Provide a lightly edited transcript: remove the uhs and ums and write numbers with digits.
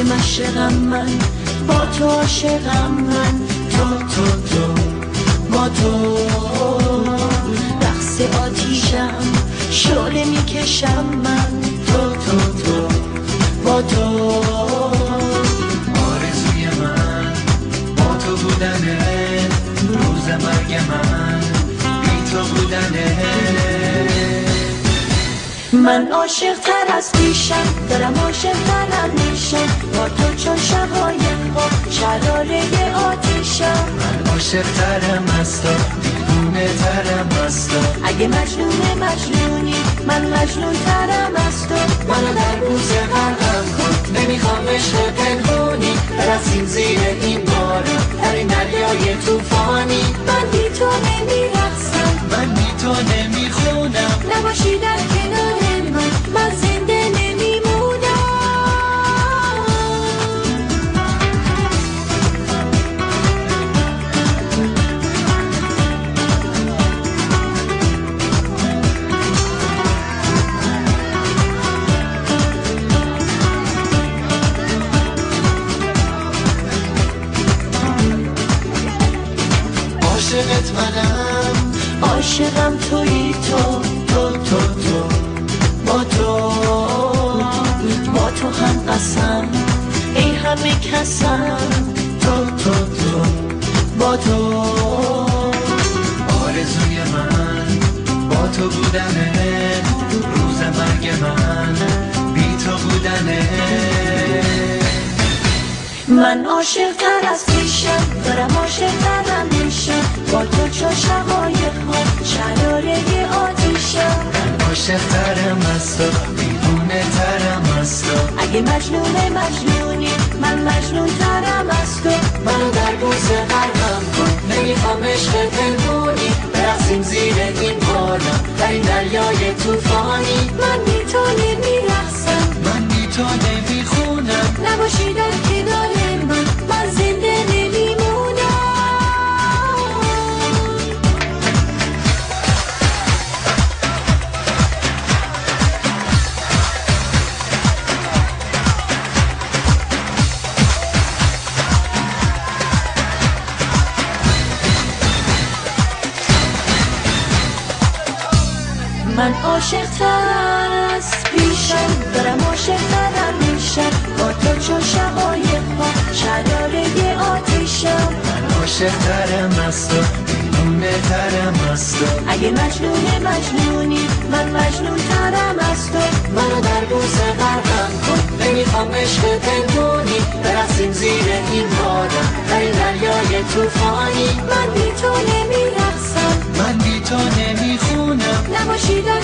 مشرقم من، با تو عاشقم من، تو با تو رقص آتیشم، شعله میکشم من، تو با تو. آرزوی من با تو بودنه، روز مرگ من بی تو بودنه. من عاشق تر از پیشم، دارم عاشق ترم میشم، با تو چون شقایق ها شراره آتیشم. من عاشق ترم از تو، دیوونه ترم از تو. اگه مجنونی من مجنون ترم از تو. منو در بوز غرقم کن، نمیخوام عشق پنهونی، برسیم زیر این بارون در این دریای توفانی. من بی تو نمیرقصم، من بی تو نمیخونم، نباشی در کنار من زنده نمیمونم. عاشقت منم، عاشقم تویی تو با تو هم قسم، ای همه کسم، تو با تو. آرزوی من با تو بودنه، روز مرگ من بی تو بودنه. من عاشق تر از پیشم، دارم عاشق ترم میشم، با تو چون شقایق ها شراره آتیشم. من عاشق ترم از تو، دیوونه ترم از تو. اگه مجنونی من مجنون ترم از تو. منو در بوز غرقم کن، نمیخوام عشق پنهونی، برقصیم زیر این بارون در این دریای توفانی. من بی تو نمیرقصم، من بی تو نمیخونم، نباشی در کنار من زنده نمیمونم. من عاشق تر از پیشم، دارم عاشق ترم میشم، با تو چون شقایق ها شراره آتیشم. من عاشق ترم از تو، دیوونه ترم از تو. اگه مجنونی من مجنون ترم از تو. منو در بوز غرقم کن، نمیخوام عشق پنهونی، برقصیم زیر این بارون در این دریای توفانی. من بی تو نمیرقصم، من بی تو نمیخونم، نباشی در